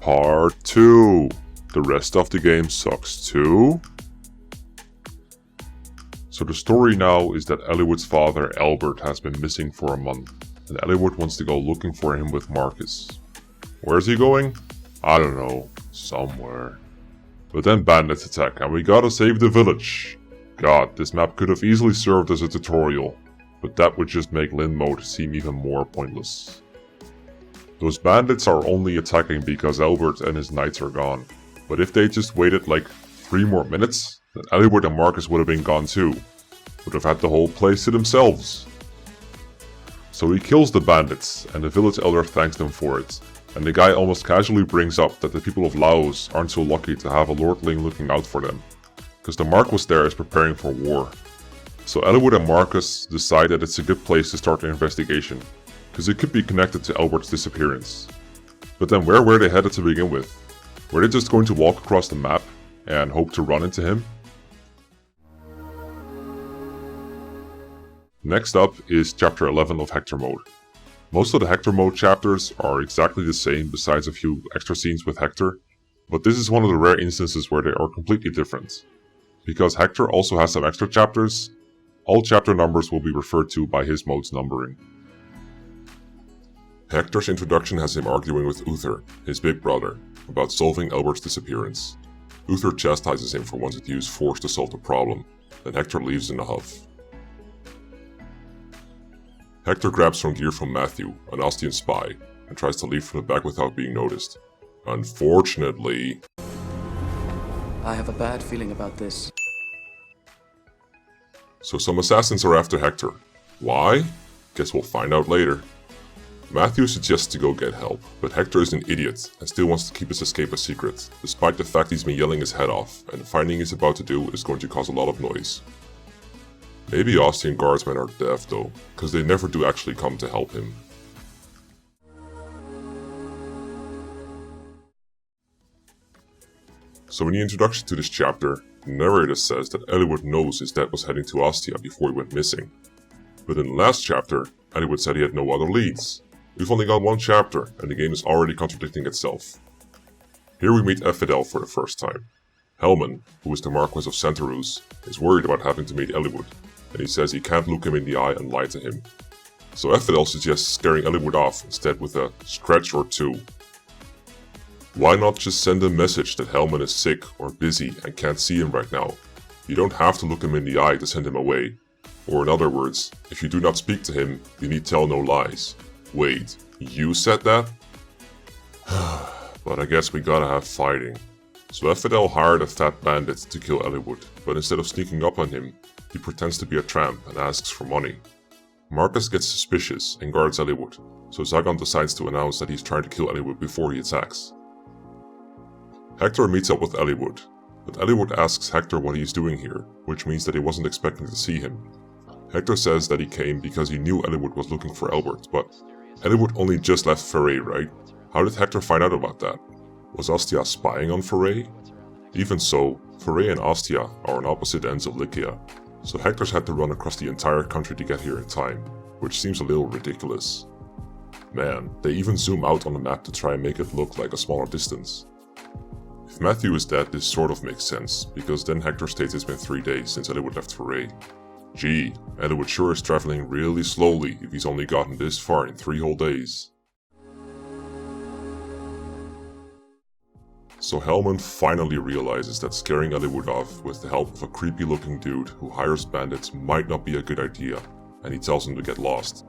Part 2. The rest of the game sucks too? So the story now is that Eliwood's father Albert has been missing for a month, and Eliwood wants to go looking for him with Marcus. Where's he going? I don't know, somewhere. But then bandits attack and we gotta save the village. God, this map could have easily served as a tutorial, but that would just make Lin mode seem even more pointless. Those bandits are only attacking because Albert and his knights are gone, but if they just waited like 3 more minutes, then Eliwood and Marcus would have been gone too. Would have had the whole place to themselves. So he kills the bandits, and the village elder thanks them for it, and the guy almost casually brings up that the people of Laos aren't so lucky to have a lordling looking out for them, because the Marquis there is preparing for war. So Eliwood and Marcus decide that it's a good place to start an investigation, because it could be connected to Albert's disappearance. But then where were they headed to begin with? Were they just going to walk across the map and hope to run into him? Next up is Chapter 11 of Hector mode. Most of the Hector mode chapters are exactly the same besides a few extra scenes with Hector, but this is one of the rare instances where they are completely different. Because Hector also has some extra chapters, all chapter numbers will be referred to by his mode's numbering. Hector's introduction has him arguing with Uther, his big brother, about solving Albert's disappearance. Uther chastises him for wanting to use force to solve the problem, then Hector leaves in a huff. Hector grabs some gear from Matthew, an Ostian spy, and tries to leave from the back without being noticed. Unfortunately... I have a bad feeling about this. So some assassins are after Hector. Why? Guess we'll find out later. Matthew suggests to go get help, but Hector is an idiot and still wants to keep his escape a secret, despite the fact he's been yelling his head off, and the finding he's about to do is going to cause a lot of noise. Maybe Ostian guardsmen are deaf though, because they never do actually come to help him. So in the introduction to this chapter, the narrator says that Eliwood knows his dad was heading to Ostia before he went missing. But in the last chapter, Eliwood said he had no other leads. We've only got one chapter, and the game is already contradicting itself. Here we meet Ephidel for the first time. Hellman, who is the Marquis of Santaruz, is worried about having to meet Eliwood, and he says he can't look him in the eye and lie to him. So Ephidel suggests scaring Eliwood off instead with a scratch or 2. Why not just send a message that Hellman is sick or busy and can't see him right now? You don't have to look him in the eye to send him away. Or in other words, if you do not speak to him, you need tell no lies. Wait, you said that? But I guess we gotta have fighting. So Ephidel hired a fat bandit to kill Eliwood, but instead of sneaking up on him, he pretends to be a tramp and asks for money. Marcus gets suspicious and guards Eliwood, so Zagan decides to announce that he's trying to kill Eliwood before he attacks. Hector meets up with Eliwood, but Eliwood asks Hector what he's doing here, which means that he wasn't expecting to see him. Hector says that he came because he knew Eliwood was looking for Albert, but Eliwood only just left Foray, right? How did Hector find out about that? Was Ostia spying on Foray? Even so, Foray and Ostia are on opposite ends of Lycia, so Hector's had to run across the entire country to get here in time, which seems a little ridiculous. Man, they even zoom out on the map to try and make it look like a smaller distance. If Matthew is dead, this sort of makes sense, because then Hector states it's been 3 days since Eliwood left Foray. Gee, Eliwood sure is traveling really slowly if he's only gotten this far in 3 whole days. So Hellman finally realizes that scaring Eliwood off with the help of a creepy looking dude who hires bandits might not be a good idea, and he tells him to get lost.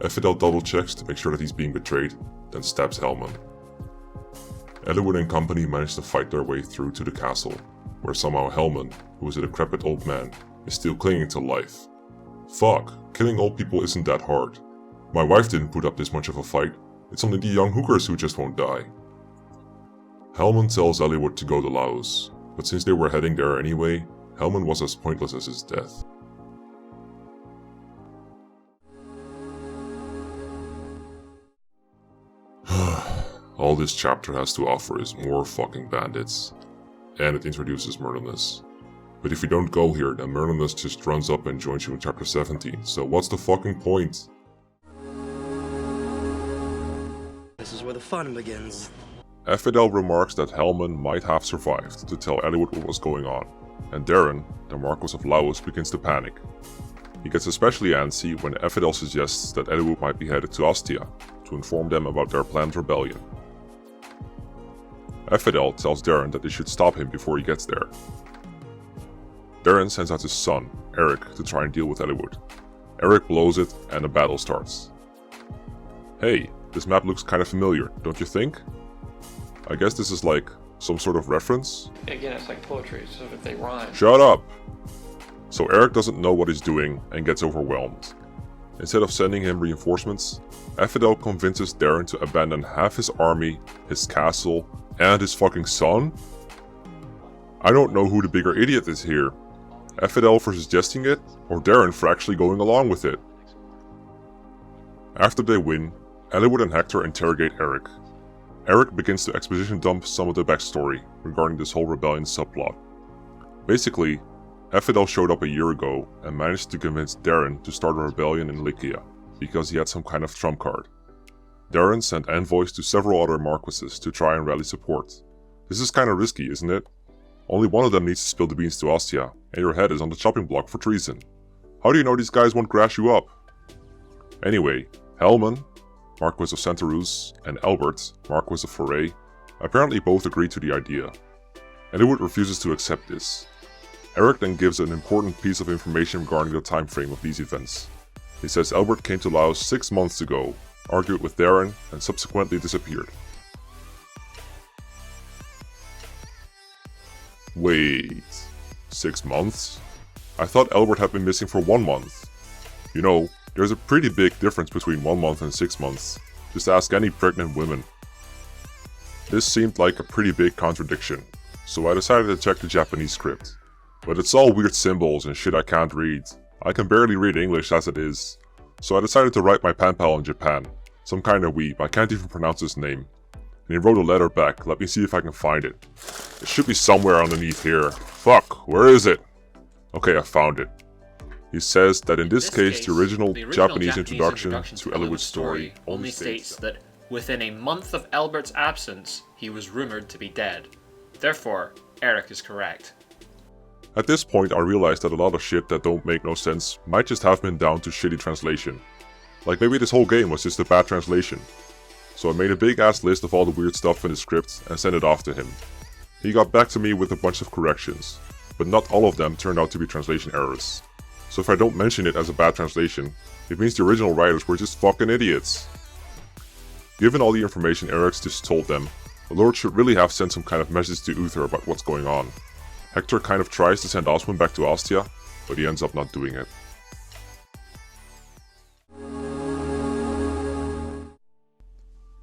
Ephidel double checks to make sure that he's being betrayed, then stabs Hellman. Eliwood and company manage to fight their way through to the castle, where somehow Hellman, who is a decrepit old man, is still clinging to life. Fuck, killing old people isn't that hard. My wife didn't put up this much of a fight, it's only the young hookers who just won't die. Hellman tells Eliwood to go to Laos, but since they were heading there anyway, Hellman was as pointless as his death. All this chapter has to offer is more fucking bandits. And it introduces Merlinus. But if you don't go here, then Merlinus just runs up and joins you in chapter 17, so what's the fucking point? This is where the fun begins. Eliwood remarks that Helman might have survived to tell Eliwood what was going on, and Darren, the Marquis of Laos, begins to panic. He gets especially antsy when Eliwood suggests that Eliwood might be headed to Ostia to inform them about their planned rebellion. Eliwood tells Darren that they should stop him before he gets there. Darren sends out his son, Eric, to try and deal with Eliwood. Eric blows it and a battle starts. Hey, this map looks kinda familiar, don't you think? I guess this is like some sort of reference? Again, it's like poetry, so if they rhyme. Shut up! So Eric doesn't know what he's doing and gets overwhelmed. Instead of sending him reinforcements, Eliwood convinces Darren to abandon half his army, his castle, and his fucking son? I don't know who the bigger idiot is here. Eliwood for suggesting it, or Darren for actually going along with it. After they win, Eliwood and Hector interrogate Eric. Eric begins to exposition dump some of the backstory regarding this whole rebellion subplot. Basically, Eliwood showed up a year ago and managed to convince Darren to start a rebellion in Lycia, because he had some kind of trump card. Darren sent envoys to several other marquises to try and rally support. This is kinda risky, isn't it? Only one of them needs to spill the beans to Ostia, and your head is on the chopping block for treason. How do you know these guys won't grass you up? Anyway, Helman, Marquis of Santaruz, and Albert, Marquis of Foray, apparently both agree to the idea. Eliwood refuses to accept this. Eric then gives an important piece of information regarding the time frame of these events. He says Albert came to Laos 6 months ago, argued with Darren, and subsequently disappeared. Wait, 6 months? I thought Albert had been missing for 1 month. You know, there's a pretty big difference between 1 month and 6 months. Just ask any pregnant women. This seemed like a pretty big contradiction, so I decided to check the Japanese script. But it's all weird symbols and shit I can't read. I can barely read English as it is. So I decided to write my pen pal in Japan. Some kind of weeb, I can't even pronounce his name. And he wrote a letter back, let me see if I can find it. It should be somewhere underneath here. Fuck, where is it? Okay, I found it. He says that in this case, the original Japanese introduction to Eliwood's story only states that within a month of Albert's absence, he was rumored to be dead. Therefore, Eric is correct. At this point, I realized that a lot of shit that don't make no sense might just have been down to shitty translation. Like maybe this whole game was just a bad translation. So I made a big ass list of all the weird stuff in the script and sent it off to him. He got back to me with a bunch of corrections, but not all of them turned out to be translation errors. So if I don't mention it as a bad translation, it means the original writers were just fucking idiots. Given all the information Eric's just told them, the Lord should really have sent some kind of message to Uther about what's going on. Hector kind of tries to send Oswin back to Ostia, but he ends up not doing it.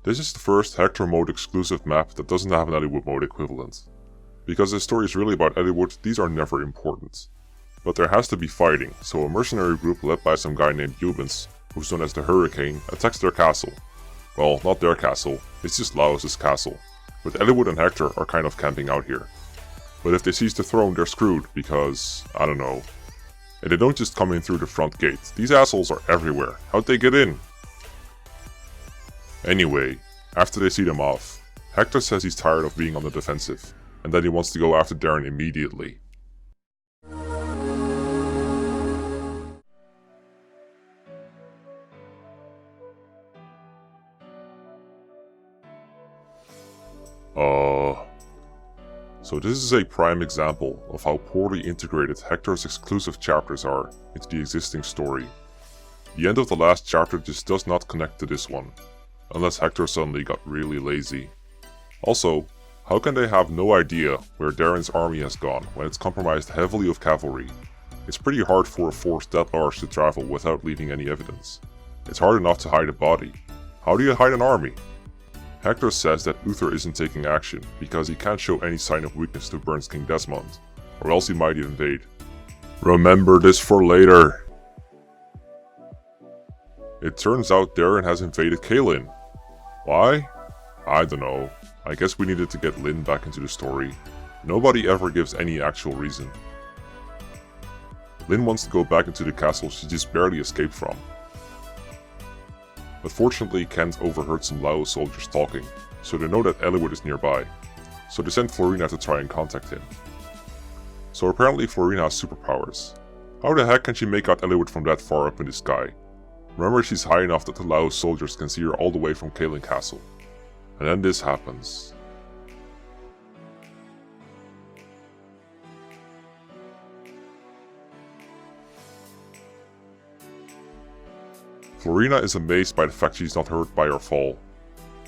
This is the first Hector mode exclusive map that doesn't have an Eliwood mode equivalent. Because the story is really about Eliwood, these are never important. But there has to be fighting, so a mercenary group led by some guy named Eubens, who's known as the Hurricane, attacks their castle. Well, not their castle, it's just Laos' castle, but Eliwood and Hector are kind of camping out here. But if they seize the throne, they're screwed, because, I don't know. And they don't just come in through the front gate, these assholes are everywhere, how'd they get in? Anyway, after they see them off, Hector says he's tired of being on the defensive, and that he wants to go after Darren immediately. So this is a prime example of how poorly integrated Hector's exclusive chapters are into the existing story. The end of the last chapter just does not connect to this one, unless Hector suddenly got really lazy. Also, how can they have no idea where Darren's army has gone when it's comprised heavily of cavalry? It's pretty hard for a force that large to travel without leaving any evidence. It's hard enough to hide a body. How do you hide an army? Hector says that Uther isn't taking action because he can't show any sign of weakness to Bern's King Desmond, or else he might invade. Remember this for later! It turns out Darren has invaded Kaelin. Why? I don't know. I guess we needed to get Lyn back into the story. Nobody ever gives any actual reason. Lyn wants to go back into the castle she just barely escaped from. But fortunately, Kent overheard some Lao soldiers talking, so they know that Eliwood is nearby. So they send Florina to try and contact him. So apparently Florina has superpowers. How the heck can she make out Eliwood from that far up in the sky? Remember, she's high enough that the Lao soldiers can see her all the way from Kaelin Castle. And then this happens. Florina is amazed by the fact she's not hurt by her fall.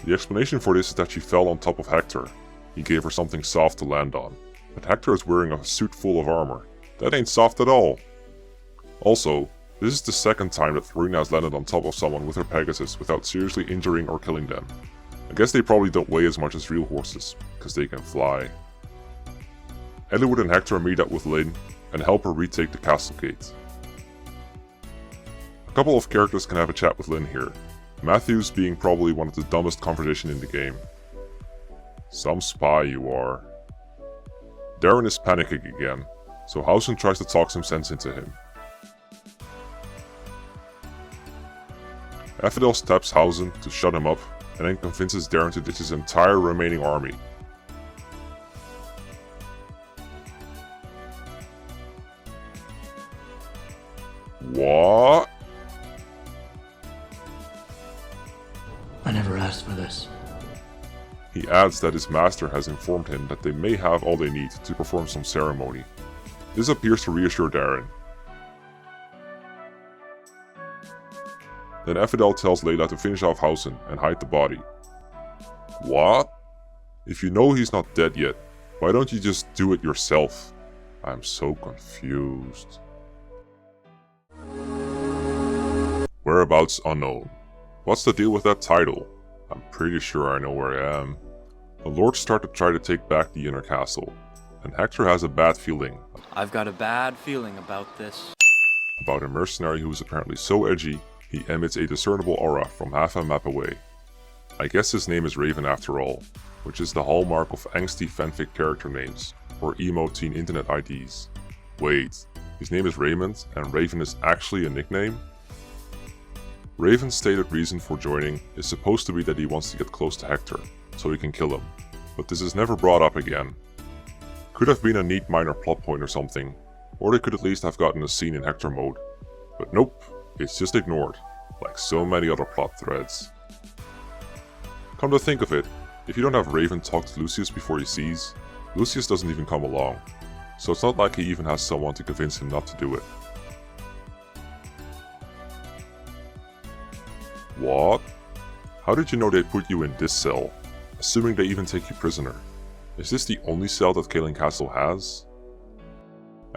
The explanation for this is that she fell on top of Hector. He gave her something soft to land on. But Hector is wearing a suit full of armor. That ain't soft at all. Also, this is the second time that Florina has landed on top of someone with her Pegasus without seriously injuring or killing them. I guess they probably don't weigh as much as real horses, because they can fly. Eliwood and Hector meet up with Lyn and help her retake the castle gate. A couple of characters can have a chat with Lyn here, Matthews being probably one of the dumbest conversation in the game. Some spy you are. Darren is panicking again, so Housen tries to talk some sense into him. Affidel stabs Housen to shut him up and then convinces Darren to ditch his entire remaining army. What? I never asked for this. He adds that his master has informed him that they may have all they need to perform some ceremony. This appears to reassure Darren. Then Affidel tells Layla to finish off Housen and hide the body. What? If you know he's not dead yet, why don't you just do it yourself? I'm so confused. Whereabouts unknown. What's the deal with that title? I'm pretty sure I know where I am. The lords start to try to take back the inner castle, and Hector has a bad feeling. I've got a bad feeling about this. About a mercenary who is apparently so edgy, he emits a discernible aura from half a map away. I guess his name is Raven after all, which is the hallmark of angsty fanfic character names, or emo teen internet IDs. Wait, his name is Raymond, and Raven is actually a nickname? Raven's stated reason for joining is supposed to be that he wants to get close to Hector, so he can kill him, but this is never brought up again. Could have been a neat minor plot point or something, or they could at least have gotten a scene in Hector mode. But nope, it's just ignored, like so many other plot threads. Come to think of it, if you don't have Raven talk to Lucius before he sees, Lucius doesn't even come along, so it's not like he even has someone to convince him not to do it. What? How did you know they put you in this cell? Assuming they even take you prisoner. Is this the only cell that Kaelin Castle has?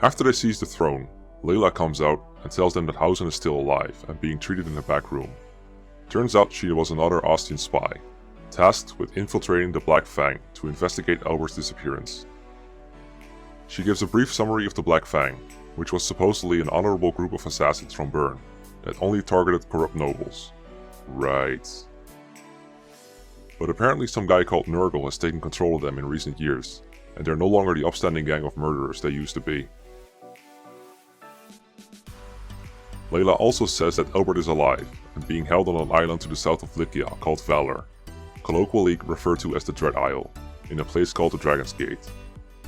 After they seize the throne, Layla comes out and tells them that Housen is still alive and being treated in the back room. Turns out she was another Ostian spy, tasked with infiltrating the Black Fang to investigate Albert's disappearance. She gives a brief summary of the Black Fang, which was supposedly an honorable group of assassins from Bern that only targeted corrupt nobles. Right. But apparently some guy called Nurgle has taken control of them in recent years, and they're no longer the upstanding gang of murderers they used to be. Layla also says that Albert is alive, and being held on an island to the south of Lycia called Valor, colloquially referred to as the Dread Isle, in a place called the Dragon's Gate.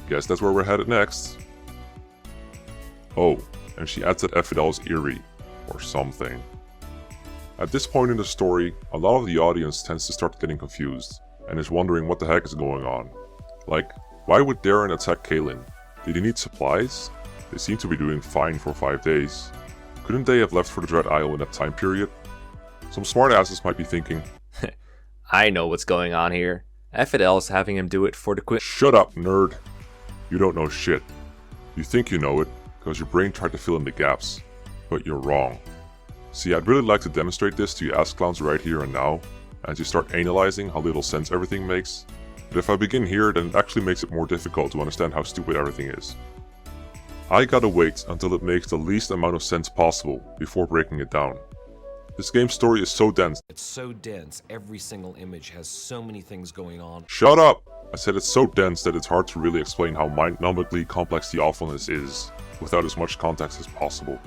Guess that's where we're headed next. Oh, and she adds that Affidel is eerie, or something. At this point in the story, a lot of the audience tends to start getting confused, and is wondering what the heck is going on. Like, why would Darren attack Kaelin? Did he need supplies? They seem to be doing fine for 5 days. Couldn't they have left for the Dread Isle in that time period? Some smartasses might be thinking, I know what's going on here. Affidel's having him do it for the Shut up, nerd! You don't know shit. You think you know it, because your brain tried to fill in the gaps. But you're wrong. See, I'd really like to demonstrate this to you ass clowns right here and now, and to start analyzing how little sense everything makes. But if I begin here, then it actually makes it more difficult to understand how stupid everything is. I gotta wait until it makes the least amount of sense possible before breaking it down. This game's story is so dense. It's so dense, every single image has so many things going on. Shut up! I said it's so dense that it's hard to really explain how mind-numbingly complex the awfulness is, without as much context as possible.